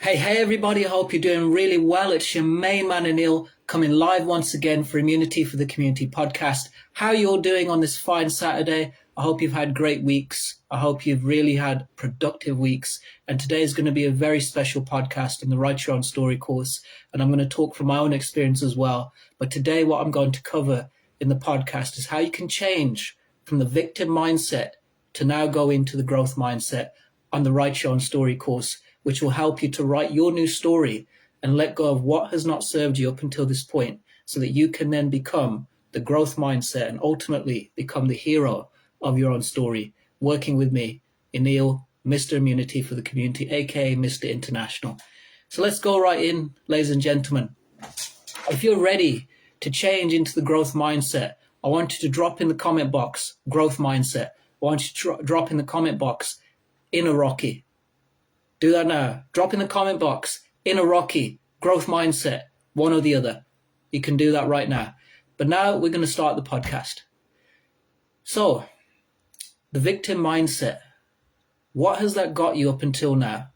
Hey everybody, I hope you're doing really well. It's your main man Anil coming live once again for Immunity for the Community podcast. How are you all doing on this fine Saturday? I hope you've had great weeks. I hope you've really had productive weeks. And today is going to be a very special podcast in the Write Your Own Story course. And I'm going to talk from my own experience as well. But today what I'm going to cover in the podcast is how you can change from the victim mindset to now go into the growth mindset on the Write Your Own Story course, which will help you to write your new story and let go of what has not served you up until this point so that you can then become the growth mindset and ultimately become the hero of your own story, working with me, Anil, Mr. Immunity for the Community, aka Mr. International. So let's go right in, ladies and gentlemen. If you're ready to change into the growth mindset, I want you to drop in the comment box, growth mindset. I want you to drop in the comment box, inner Rocky. Do that now. Drop in the comment box, inner Rocky, growth mindset, one or the other. You can do that right now. But now we're going to start the podcast. So, the victim mindset. What has that got you up until now?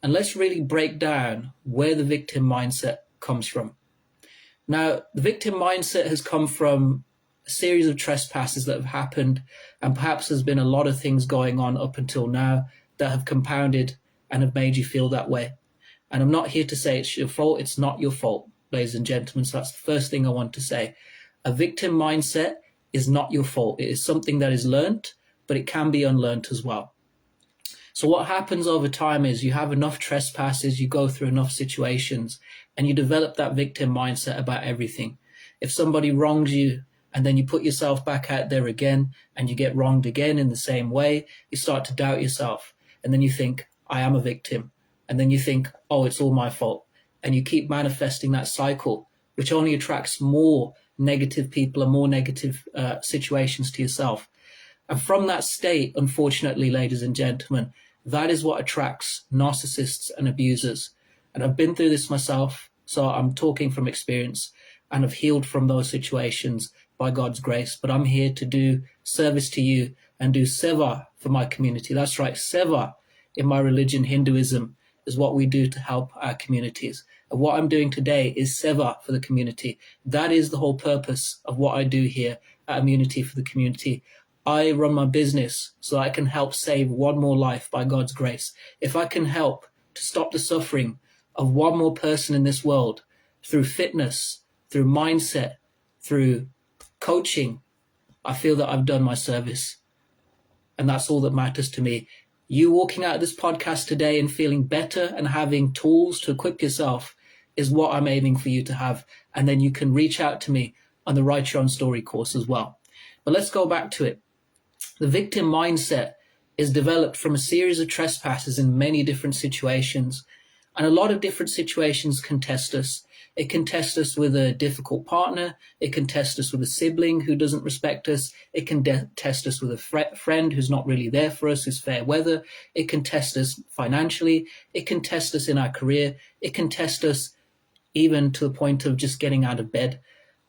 And let's really break down where the victim mindset comes from. Now, the victim mindset has come from a series of trespasses that have happened, and perhaps there's been a lot of things going on up until now that have compounded and have made you feel that way. And I'm not here to say it's your fault. It's not your fault, ladies and gentlemen. So that's the first thing I want to say. A victim mindset is not your fault. It is something that is learnt, but it can be unlearnt as well. So what happens over time is you have enough trespasses, you go through enough situations, and you develop that victim mindset about everything. If somebody wrongs you, and then you put yourself back out there again, and you get wronged again in the same way, you start to doubt yourself. And then you think, I am a victim. And then you think, oh, it's all my fault. And you keep manifesting that cycle, which only attracts more negative people and more negative situations to yourself. And from that state, unfortunately, ladies and gentlemen, that is what attracts narcissists and abusers. And I've been through this myself, so I'm talking from experience, and I've healed from those situations by God's grace. But I'm here to do service to you and do seva for my community. That's right, seva. In my religion, Hinduism, is what we do to help our communities. And what I'm doing today is seva for the community. That is the whole purpose of what I do here at Immunity for the Community. I run my business so I can help save one more life by God's grace. If I can help to stop the suffering of one more person in this world through fitness, through mindset, through coaching, I feel that I've done my service. And that's all that matters to me. You walking out of this podcast today and feeling better and having tools to equip yourself is what I'm aiming for you to have. And then you can reach out to me on the Write Your Own Story course as well. But let's go back to it. The victim mindset is developed from a series of trespasses in many different situations. And a lot of different situations can test us. It can test us with a difficult partner. It can test us with a sibling who doesn't respect us. It can test us with a friend who's not really there for us, who's fair weather. It can test us financially. It can test us in our career. It can test us even to the point of just getting out of bed.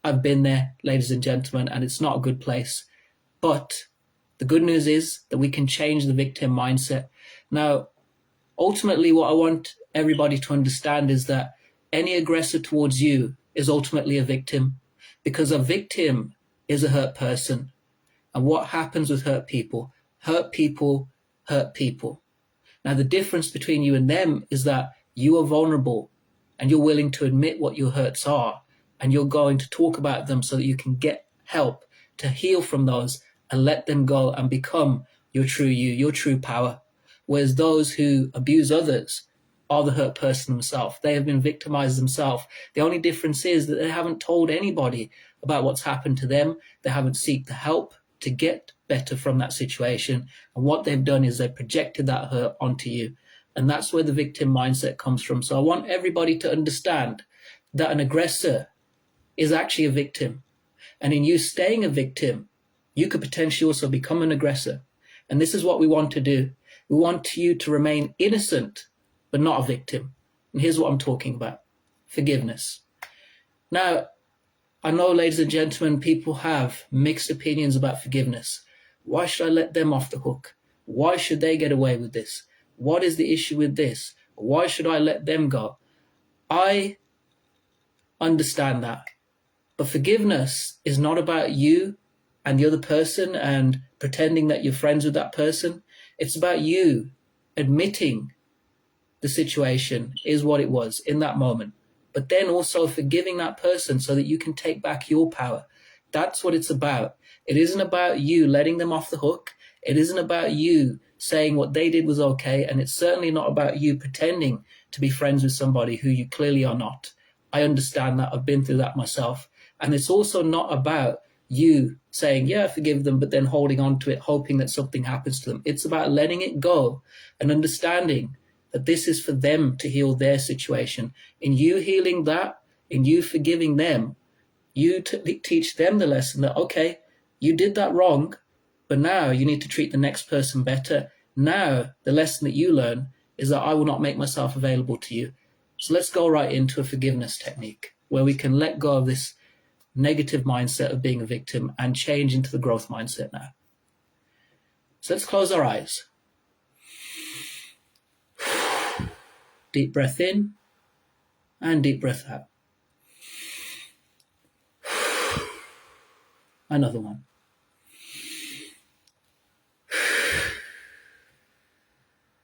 I've been there, ladies and gentlemen, and it's not a good place. But the good news is that we can change the victim mindset. Now, ultimately, what I want everybody to understand is that any aggressor towards you is ultimately a victim, because a victim is a hurt person. And what happens with hurt people? Hurt people hurt people. Now, the difference between you and them is that you are vulnerable and you're willing to admit what your hurts are, and you're going to talk about them so that you can get help to heal from those and let them go and become your true you, your true power. Whereas those who abuse others are the hurt person themselves. They have been victimized themselves. The only difference is that they haven't told anybody about what's happened to them. They haven't sought the help to get better from that situation. And what they've done is they've projected that hurt onto you. And that's where the victim mindset comes from. So I want everybody to understand that an aggressor is actually a victim. And in you staying a victim, you could potentially also become an aggressor. And this is what we want to do. We want you to remain innocent, but not a victim. And here's what I'm talking about. Forgiveness. Now, I know, ladies and gentlemen, people have mixed opinions about forgiveness. Why should I let them off the hook? Why should they get away with this? What is the issue with this? Why should I let them go? I understand that. But forgiveness is not about you and the other person and pretending that you're friends with that person. It's about you admitting the situation is what it was in that moment, but then also forgiving that person so that you can take back your power. That's what it's about. It isn't about you letting them off the hook. It isn't about you saying what they did was okay. And it's certainly not about you pretending to be friends with somebody who you clearly are not. I understand that. I've been through that myself. And it's also not about you saying, yeah, I forgive them, but then holding on to it, hoping that something happens to them. It's about letting it go and understanding that this is for them to heal their situation. In you healing that, in you forgiving them, you teach them the lesson that, okay, you did that wrong, but now you need to treat the next person better. Now, the lesson that you learn is that I will not make myself available to you. So let's go right into a forgiveness technique where we can let go of this negative mindset of being a victim and change into the growth mindset now. So let's close our eyes. Deep breath in and deep breath out. Another one.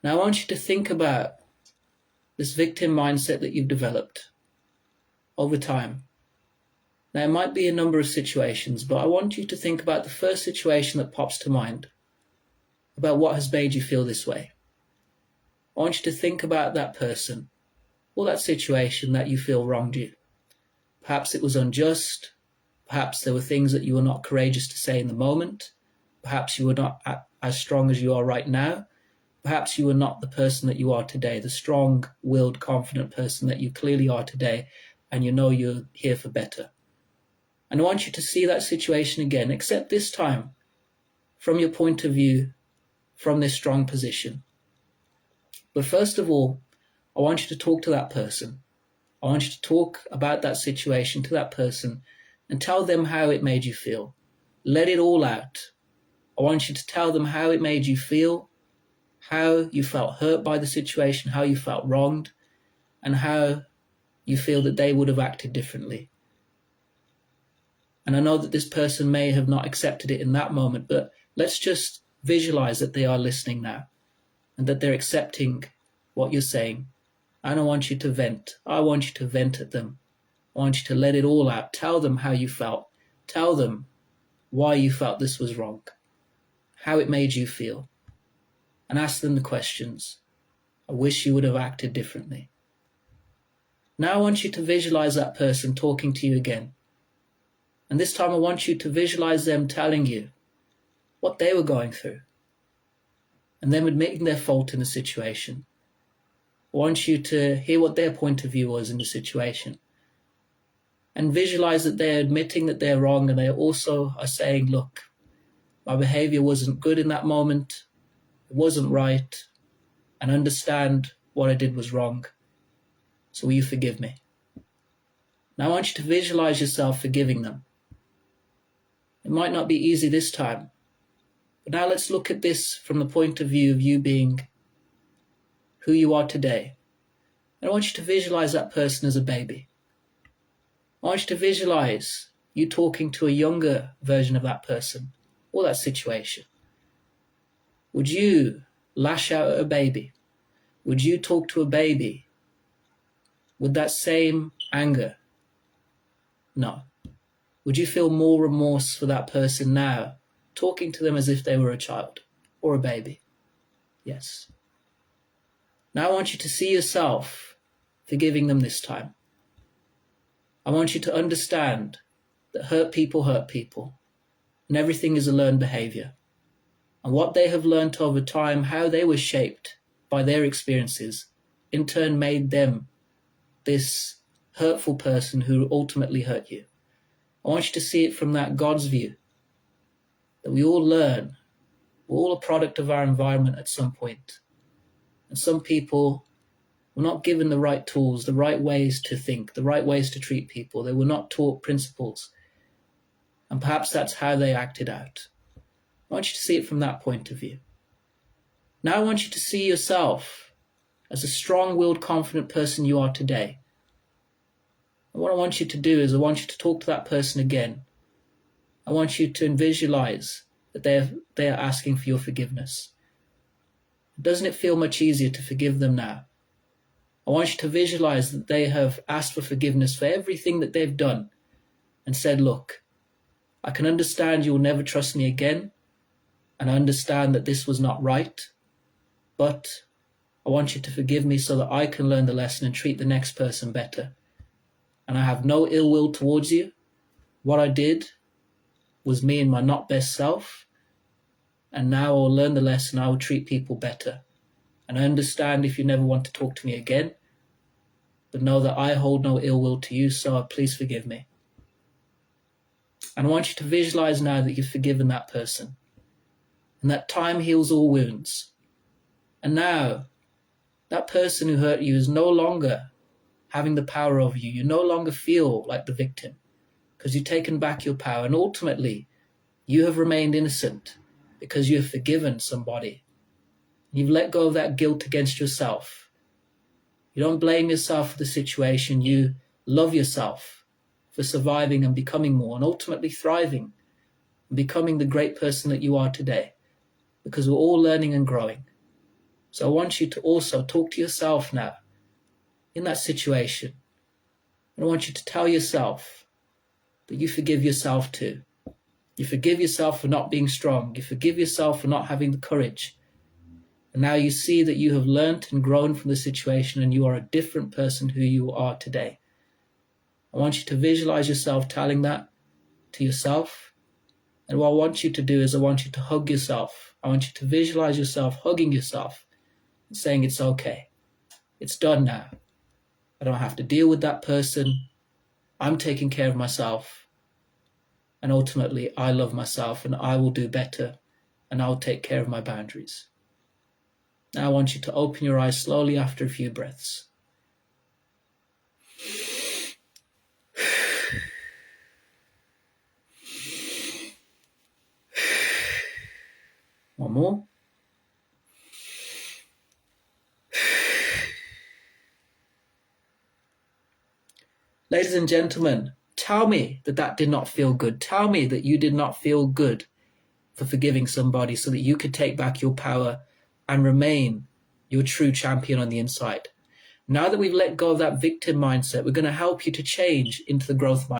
Now I want you to think about this victim mindset that you've developed over time. Now it might be a number of situations, but I want you to think about the first situation that pops to mind, about what has made you feel this way. I want you to think about that person or that situation that you feel wronged you. Perhaps it was unjust. Perhaps there were things that you were not courageous to say in the moment. Perhaps you were not as strong as you are right now. Perhaps you were not the person that you are today, the strong-willed, confident person that you clearly are today, and you know you're here for better. And I want you to see that situation again, except this time from your point of view, from this strong position. But first of all, I want you to talk to that person. I want you to talk about that situation to that person and tell them how it made you feel. Let it all out. I want you to tell them how it made you feel, how you felt hurt by the situation, how you felt wronged, and how you feel that they would have acted differently. And I know that this person may have not accepted it in that moment, but let's just visualize that they are listening now and that they're accepting what you're saying. And I want you to vent. I want you to vent at them. I want you to let it all out. Tell them how you felt. Tell them why you felt this was wrong, how it made you feel, and ask them the questions. I wish you would have acted differently. Now I want you to visualize that person talking to you again. And this time I want you to visualize them telling you what they were going through and them admitting their fault in the situation. I want you to hear what their point of view was in the situation and visualize that they're admitting that they're wrong, and they also are saying, look, my behavior wasn't good in that moment, it wasn't right, and understand what I did was wrong. So will you forgive me? Now I want you to visualize yourself forgiving them. It might not be easy this time, but now let's look at this from the point of view of you being who you are today. And I want you to visualize that person as a baby. I want you to visualize you talking to a younger version of that person or that situation. Would you lash out at a baby? Would you talk to a baby with that same anger? No. Would you feel more remorse for that person now, talking to them as if they were a child or a baby? Yes. Now I want you to see yourself forgiving them this time. I want you to understand that hurt people, and everything is a learned behavior. And what they have learned over time, how they were shaped by their experiences, in turn made them this hurtful person who ultimately hurt you. I want you to see it from that God's view, that we all learn, we're all a product of our environment at some point. And some people were not given the right tools, the right ways to think, the right ways to treat people. They were not taught principles. And perhaps that's how they acted out. I want you to see it from that point of view. Now I want you to see yourself as a strong-willed, confident person you are today. And what I want you to do is I want you to talk to that person again. I want you to visualize that they are asking for your forgiveness. Doesn't it feel much easier to forgive them now? I want you to visualize that they have asked for forgiveness for everything that they've done and said, look, I can understand you will never trust me again, and I understand that this was not right, but I want you to forgive me so that I can learn the lesson and treat the next person better. And I have no ill will towards you. What I did was me and my not best self, and now I will learn the lesson. I will treat people better. And I understand if you never want to talk to me again, but know that I hold no ill will to you, so please forgive me. And I want you to visualize now that you've forgiven that person, and that time heals all wounds. And now, that person who hurt you is no longer having the power over you. You no longer feel like the victim because you've taken back your power. And ultimately, you have remained innocent because you have forgiven somebody. You've let go of that guilt against yourself. You don't blame yourself for the situation. You love yourself for surviving and becoming more and ultimately thriving and becoming the great person that you are today, because we're all learning and growing. So I want you to also talk to yourself now in that situation. And I want you to tell yourself that you forgive yourself too. You forgive yourself for not being strong. You forgive yourself for not having the courage. And now you see that you have learned and grown from the situation and you are a different person who you are today. I want you to visualize yourself telling that to yourself. And what I want you to do is I want you to hug yourself. I want you to visualize yourself hugging yourself and saying it's okay. It's done now. I don't have to deal with that person. I'm taking care of myself. And ultimately, I love myself and I will do better and I'll take care of my boundaries. Now I want you to open your eyes slowly after a few breaths. One more. Ladies and gentlemen, tell me that that did not feel good. Tell me that you did not feel good for forgiving somebody so that you could take back your power and remain your true champion on the inside. Now that we've let go of that victim mindset, we're going to help you to change into the growth mindset.